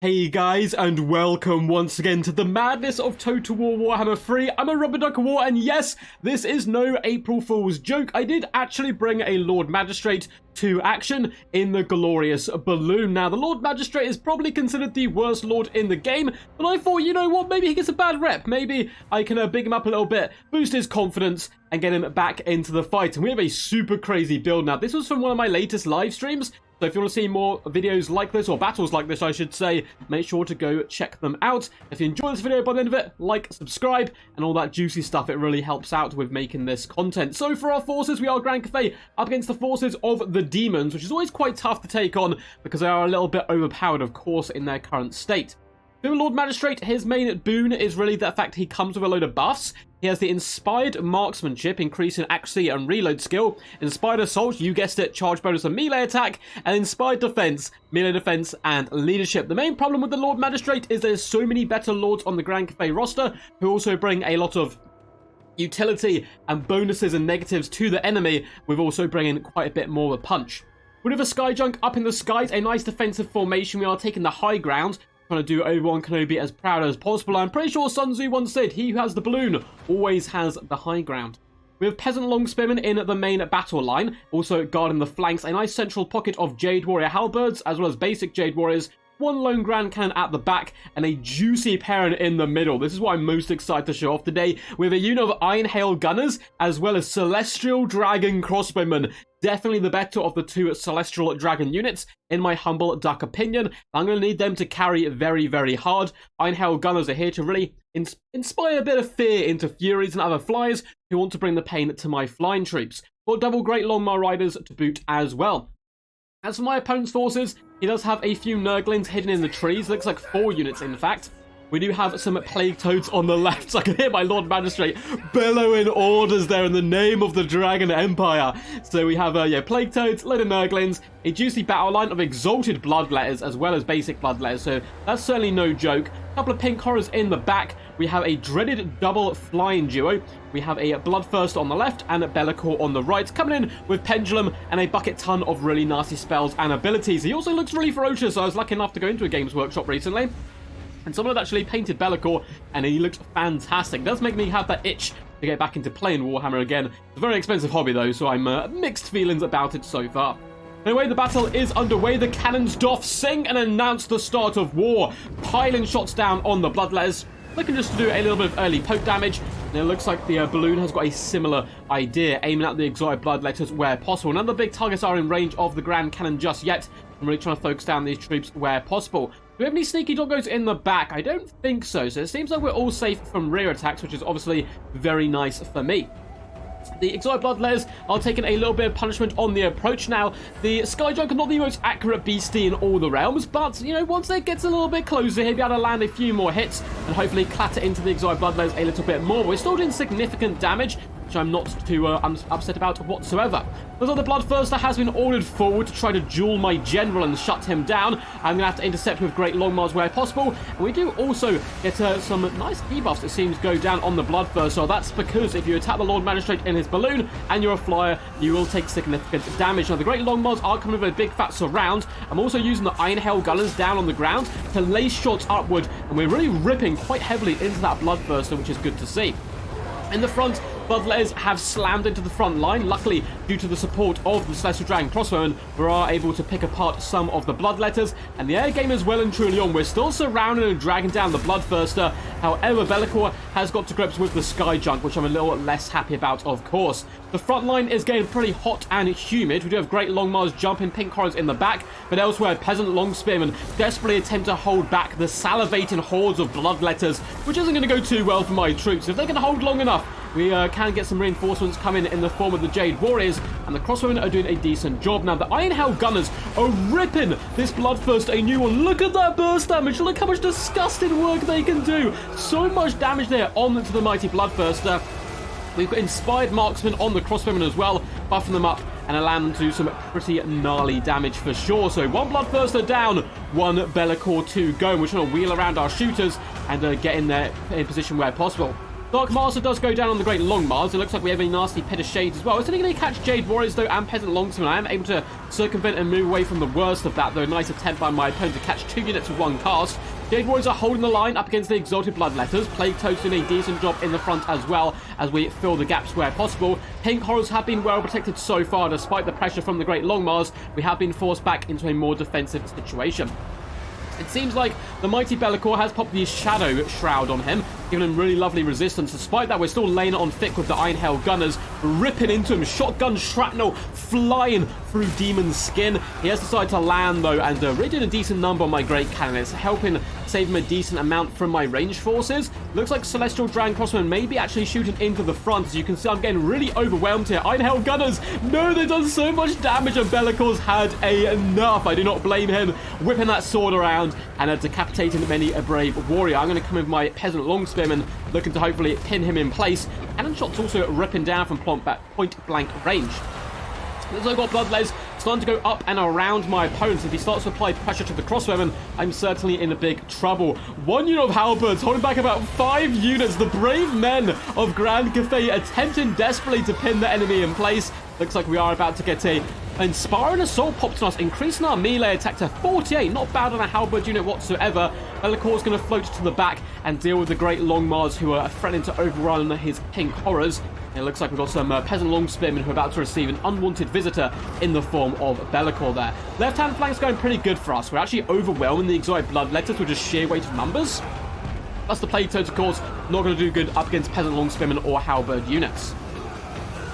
Hey guys, and welcome once again to the madness of Total War Warhammer 3. I'm a Rubber Duck War, and yes, this is no April Fool's joke. I did actually bring a Lord Magistrate to action in the glorious balloon. Now, the Lord Magistrate is probably considered the worst Lord in the game, but I thought, you know what, maybe he gets a bad rep. Maybe I can big him up a little bit, boost his confidence, and get him back into the fight. And we have a super crazy build now. This was from one of my latest live streams. So if you want to see more videos like this, or battles like this, I should say, make sure to go check them out. If you enjoy this video by the end of it, like, subscribe, and all that juicy stuff. It really helps out with making this content. So for our forces, we are Grand Cathay up against the forces of the Daemons, which is always quite tough to take on because they are a little bit overpowered, of course, in their current state. The Lord Magistrate, his main boon is really the fact he comes with a load of buffs. He has the Inspired Marksmanship, increase in accuracy and reload skill. Inspired Assault, you guessed it, charge bonus and melee attack. And Inspired Defense, melee defense, and leadership. The main problem with the Lord Magistrate is there's so many better lords on the Grand Cathay roster who also bring a lot of utility and bonuses and negatives to the enemy, with also bringing quite a bit more of a punch. With a Sky Junk up in the skies, a nice defensive formation, we are taking the high ground, trying to do Obi-Wan Kenobi as proud as possible. I'm pretty sure Sun Tzu once said, he who has the balloon always has the high ground. We have Peasant Long Spearmen in the main battle line, also guarding the flanks, a nice central pocket of Jade Warrior Halberds, as well as basic Jade Warriors, one lone Grand Cannon at the back, and a juicy parent in the middle. This is what I'm most excited to show off today, with a unit of Iron Hail Gunners, as well as Celestial Dragon Crossbowmen. Definitely the better of the two Celestial Dragon units, in my humble duck opinion. I'm going to need them to carry very, very hard. Iron Hail Gunners are here to really inspire a bit of fear into Furies and other flyers who want to bring the pain to my flying troops. Or double Great Longmire Riders to boot as well. As for my opponent's forces, he does have a few Nurglings hidden in the trees. Looks like 4 units, in fact. We do have some Plague Toads on the left, so I can hear my Lord Magistrate bellowing orders there in the name of the Dragon Empire. So we have, Plague Toads, load of Nurglings, a juicy battle line of Exalted Bloodletters, as well as basic Bloodletters, so that's certainly no joke. A couple of Pink Horrors in the back. We have a dreaded double flying duo. We have a Bloodthirster on the left and a Be'lakor on the right, coming in with Pendulum and a bucket ton of really nasty spells and abilities. He also looks really ferocious. I was lucky enough to go into a Games Workshop recently, and someone had actually painted Be'lakor, and he looked fantastic. It does make me have that itch to get back into playing Warhammer again. It's a very expensive hobby though, so I'm mixed feelings about it so far. Anyway, the battle is underway. The cannons doth sing and announce the start of war, piling shots down on the Bloodletters. Looking just to do a little bit of early poke damage, and it looks like the balloon has got a similar idea, aiming at the exotic Bloodletters where possible. None of the big targets are in range of the Grand Cannon just yet. I'm really trying to focus down these troops where possible. Do we have any sneaky doggos in the back? I don't think so. So it seems like we're all safe from rear attacks, which is obviously very nice for me. The exotic Bloodletters are taking a little bit of punishment on the approach. Now, the Sky Junk is not the most accurate beastie in all the realms, but, you know, once it gets a little bit closer, he'll be able to land a few more hits and hopefully clatter into the exotic Bloodletters a little bit more. We're still doing significant damage, which I'm not too upset about whatsoever. The other Bloodthirster has been ordered forward to try to duel my general and shut him down. I'm going to have to intercept with Great Longmires where possible. And we do also get some nice debuffs, it seems, go down on the Bloodthirster. That's because if you attack the Lord Magistrate in his balloon and you're a flyer, you will take significant damage. Now, the Great Longmires are coming with a big fat surround. I'm also using the Iron Hail Gunners down on the ground to lace shots upward. And we're really ripping quite heavily into that Bloodthirster, which is good to see. In the front, Bloodletters have slammed into the front line. Luckily, due to the support of the Celestial Dragon Crossbowmen, we are able to pick apart some of the Bloodletters, and the air game is well and truly on. We're still surrounding and dragging down the Bloodthirster. However, Be'lakor has got to grips with the Sky Junk, which I'm a little less happy about, of course. The front line is getting pretty hot and humid. We do have Great Longmires jumping Pink Horrors in the back, but elsewhere, Peasant Long Spearmen desperately attempt to hold back the salivating hordes of Bloodletters, which isn't going to go too well for my troops. If they can hold long enough, we can get some reinforcements coming in the form of the Jade Warriors, and the Crossbowmen are doing a decent job. Now, the Iron Hail Gunners are ripping this Bloodthirster a new one. Look at that burst damage. Look how much disgusting work they can do. So much damage there on to the mighty Bloodthirster. We've got Inspired Marksmen on the Crossbowmen as well, buffing them up and allowing them to do some pretty gnarly damage for sure. So one Bloodthirster down, one Be'lakor to go. We're trying to wheel around our shooters and get in there in position where possible. Dark Master does go down on the Great Long Mars. It looks like we have a nasty Pit of Shades as well. It's only going to catch Jade Warriors, though, and Peasant Longsword. I am able to circumvent and move away from the worst of that, though. Nice attempt by my opponent to catch 2 units with 1 cast. Jade Warriors are holding the line up against the Exalted Bloodletters. Plague Toads doing a decent job in the front as well as we fill the gaps where possible. Pink Horrors have been well protected so far. Despite the pressure from the Great Long Mars, we have been forced back into a more defensive situation. It seems like the mighty Be'lakor has popped the Shadow Shroud on him, giving him really lovely resistance. Despite that, we're still laying it on thick with the Iron Hail Gunners, ripping into him. Shotgun shrapnel flying through Demon's skin. He has decided to land, though, and really doing a decent number on my Great Cannon. It's helping save him a decent amount from my ranged forces. Looks like Celestial Dragon Crossmen may be actually shooting into the front. As you can see, I'm getting really overwhelmed here. Iron Hail Gunners! No, they've done so much damage, and Be'lakor's had enough. I do not blame him. Whipping that sword around and decapitating many a brave warrior. I'm going to come in with my Peasant Longspearman, looking to hopefully pin him in place. Cannon shots also ripping down from point blank range. As I've got Bloodless starting to go up and around my opponent. If he starts to apply pressure to the crossbowman, I'm certainly in a big trouble. 1 unit of halberds holding back about 5 units. The brave men of Grand Cathay attempting desperately to pin the enemy in place. Looks like we are about to get a Inspiring Assault popped on us, increasing our melee attack to 48. Not bad on a halberd unit whatsoever. Be'lakor's going to float to the back and deal with the Great Long Mars, who are threatening to overrun his Pink Horrors. It looks like we've got some Peasant Longspearmen who are about to receive an unwanted visitor in the form of Be'lakor there. Left-hand flank's going pretty good for us. We're actually overwhelming the Exotic Bloodletters with just sheer weight of numbers. Plus the Plague Toads, of course, not going to do good up against Peasant Longspearmen or halberd units.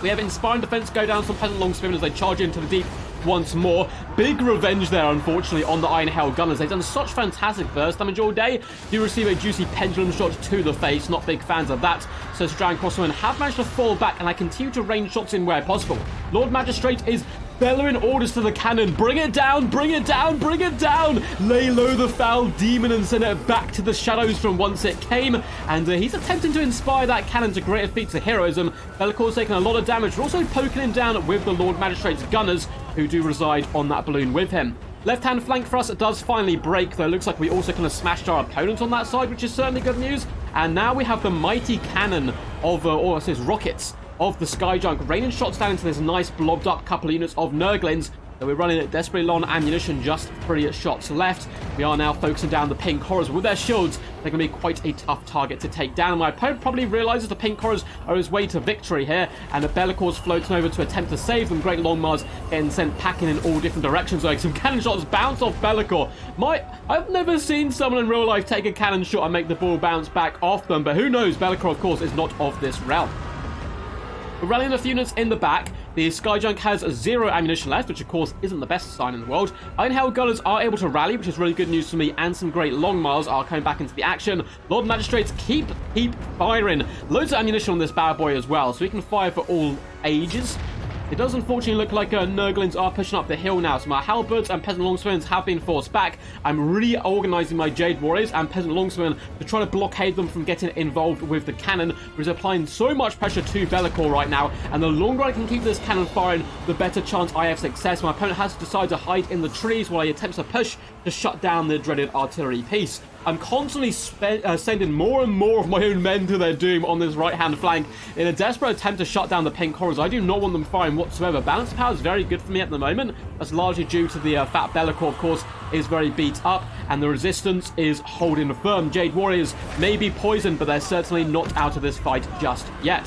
We have Inspiring Defense go down some Peasant Longspearmen as they charge into the deep once more. Big revenge there, unfortunately, on the Iron Hail Gunners. They've done such fantastic burst damage all day. You receive a juicy pendulum shot to the face. Not big fans of that. So Strand Crossmen have managed to fall back, and I continue to range shots in where possible. Lord Magistrate is bellowing orders to the cannon. Bring it down, bring it down, bring it down. Lay low the foul demon and send it back to the shadows from whence it came. And he's attempting to inspire that cannon to greater feats of heroism. Be'lakor's taking a lot of damage. We're also poking him down with the Lord Magistrate's gunners, who do reside on that balloon with him. Left-hand flank for us does finally break, though. Looks like we also kind of smashed our opponent on that side, which is certainly good news. And now we have the mighty cannon of, or it says rockets, of the Skyjunk, raining shots down into this nice blobbed up couple of units of Nurglings. So we're running at desperately low on ammunition, just 3 shots left. We are now focusing down the Pink Horrors. With their shields, they're going to be quite a tough target to take down. My opponent probably realizes the Pink Horrors are his way to victory here, and the Be'lakor's floating over to attempt to save them. Great Long Mars getting sent packing in all different directions. Like some cannon shots bounce off Be'lakor. I've never seen someone in real life take a cannon shot and make the ball bounce back off them, but who knows? Be'lakor, of course, is not of this realm. We're running a few units in the back. The Skyjunk has 0 ammunition left, which of course isn't the best sign in the world. Iron Hail Gunners are able to rally, which is really good news for me, and some Great Long Mars are coming back into the action. Lord Magistrates keep firing. Loads of ammunition on this bad boy as well, so we can fire for all ages. It does unfortunately look like Nurglings are pushing up the hill now, so my halberds and Peasant Longspearmen have been forced back. I'm reorganizing my Jade Warriors and Peasant Longspearmen to try to blockade them from getting involved with the cannon, which is applying so much pressure to Be'lakor right now, and the longer I can keep this cannon firing, the better chance I have success. My opponent has decided to hide in the trees while he attempts to push to shut down the dreaded artillery piece. I'm constantly sending more and more of my own men to their doom on this right-hand flank in a desperate attempt to shut down the Pink Horrors. I do not want them firing whatsoever. Balance power is very good for me at the moment. That's largely due to the fat Be'lakor, of course, is very beat up, and the resistance is holding firm. Jade Warriors may be poisoned, but they're certainly not out of this fight just yet.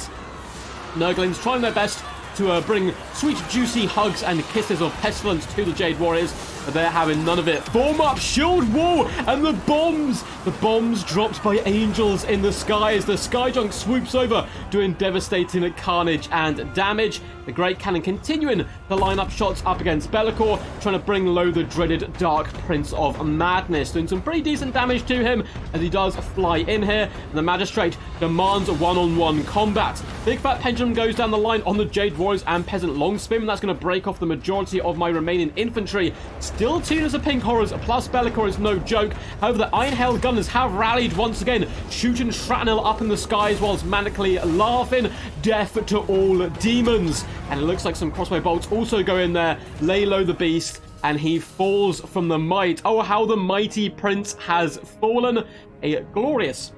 Nurglings trying their best to bring sweet, juicy hugs and kisses of pestilence to the Jade Warriors, but they're having none of it. Form up, shield wall, and the bombs dropped by angels in the sky as the Skyjunk swoops over, doing devastating carnage and damage. The Great Cannon continuing to line up shots up against Be'lakor, trying to bring low the dreaded Dark Prince of Madness, doing some pretty decent damage to him as he does fly in here, and the Magistrate demands a one-on-one combat. Big Fat Pendulum goes down the line on the Jade Warriors and Peasant Longspearmen. That's going to break off the majority of my remaining infantry. Still 2 units of Pink Horrors, plus Be'lakor is no joke. However, the Iron Hail Gunners have rallied once again, shooting shrapnel up in the skies whilst manically laughing death to all demons. And it looks like some crossbow bolts also go in there, lay low the beast, and he falls from the might. Oh, how the mighty prince has fallen. A glorious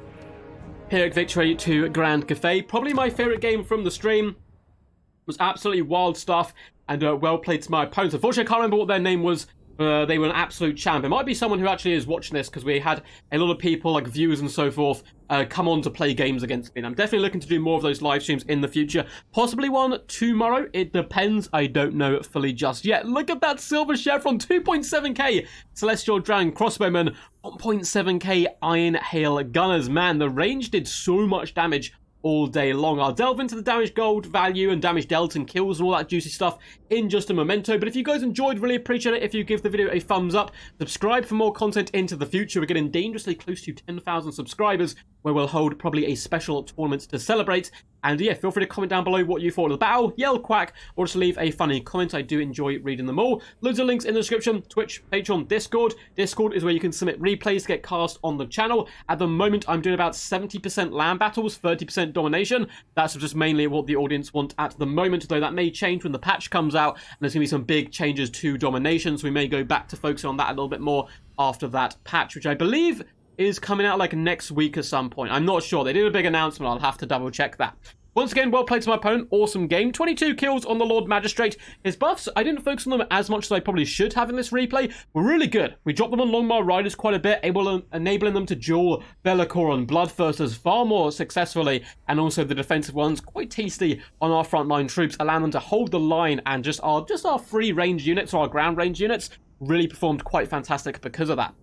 Pyrrhic victory to Grand Cathay. Probably my favourite game from the stream. It was absolutely wild stuff and well played to my opponents. Unfortunately, I can't remember what their name was. They were an absolute champ. It might be someone who actually is watching this because we had a lot of people, like viewers and so forth, come on to play games against me. And I'm definitely looking to do more of those live streams in the future. Possibly one tomorrow. It depends. I don't know fully just yet. Look at that silver chevron. 2.7k Celestial Dragon Crossbowmen. 1.7k Iron Hail Gunners. Man, the range did so much damage all day long. I'll delve into the damage gold value and damage delta and kills and all that juicy stuff in just a momento. But if you guys enjoyed, really appreciate it if you give the video a thumbs up. Subscribe for more content into the future. We're getting dangerously close to 10,000 subscribers, where we'll hold probably a special tournament to celebrate. And yeah, feel free to comment down below what you thought of the battle, yell quack, or just leave a funny comment. I do enjoy reading them all. Loads of links in the description: Twitch, Patreon, Discord. Discord is where you can submit replays to get cast on the channel. At the moment, I'm doing about 70% land battles, 30% domination. That's just mainly what the audience want at the moment, though that may change when the patch comes out, and there's going to be some big changes to domination, so we may go back to focusing on that a little bit more after that patch, which I believe is coming out like next week at some point. I'm not sure. They did a big announcement. I'll have to double check that. Once again, well played to my opponent. Awesome game. 22 kills on the Lord Magistrate. His buffs, I didn't focus on them as much as I probably should have in this replay, were really good. We dropped them on Longmire Riders quite a bit, enabling them to duel Bellicor and Bloodthirsters far more successfully, and also the defensive ones quite tasty on our frontline troops, allowing them to hold the line, and just our free range units, or our ground range units, really performed quite fantastic because of that.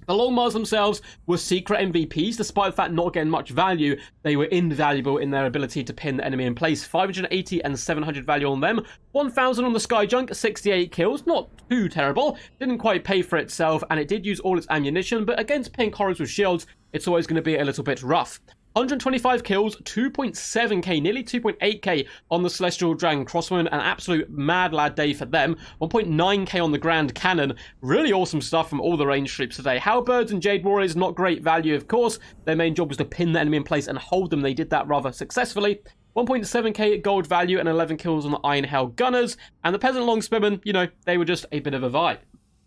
The Longmires themselves were secret MVPs. Despite the fact not getting much value, they were invaluable in their ability to pin the enemy in place. 580 and 700 value on them. 1,000 on the Skyjunk, 68 kills. Not too terrible. Didn't quite pay for itself, and it did use all its ammunition, but against pink horrors with shields, it's always going to be a little bit rough. 125 kills, 2.7k, nearly 2.8k on the Celestial Dragon Crossbowman, an absolute mad lad day for them. 1.9k on the Grand Cannon. Really awesome stuff from all the range troops today. Halberds and Jade Warriors, not great value, of course. Their main job was to pin the enemy in place and hold them. They did that rather successfully. 1.7k gold value and 11 kills on the Iron Hail Gunners. And the Peasant Longspearmen, you know, they were just a bit of a vibe.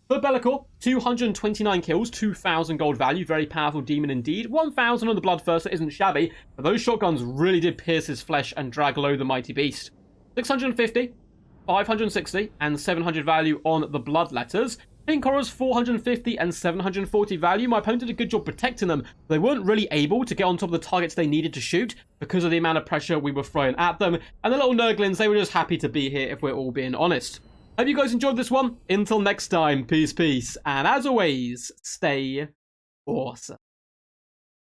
For Bellicor, 229 kills, 2,000 gold value, very powerful demon indeed. 1,000 on the Bloodthirster isn't shabby, but those shotguns really did pierce his flesh and drag low the mighty beast. 650, 560, and 700 value on the Bloodletters. Pink Horrors, 450 and 740 value. My opponent did a good job protecting them. They weren't really able to get on top of the targets they needed to shoot because of the amount of pressure we were throwing at them. And the little Nurglings, they were just happy to be here, if we're all being honest. Hope you guys enjoyed this one. Until next time, peace, peace. And as always, stay awesome.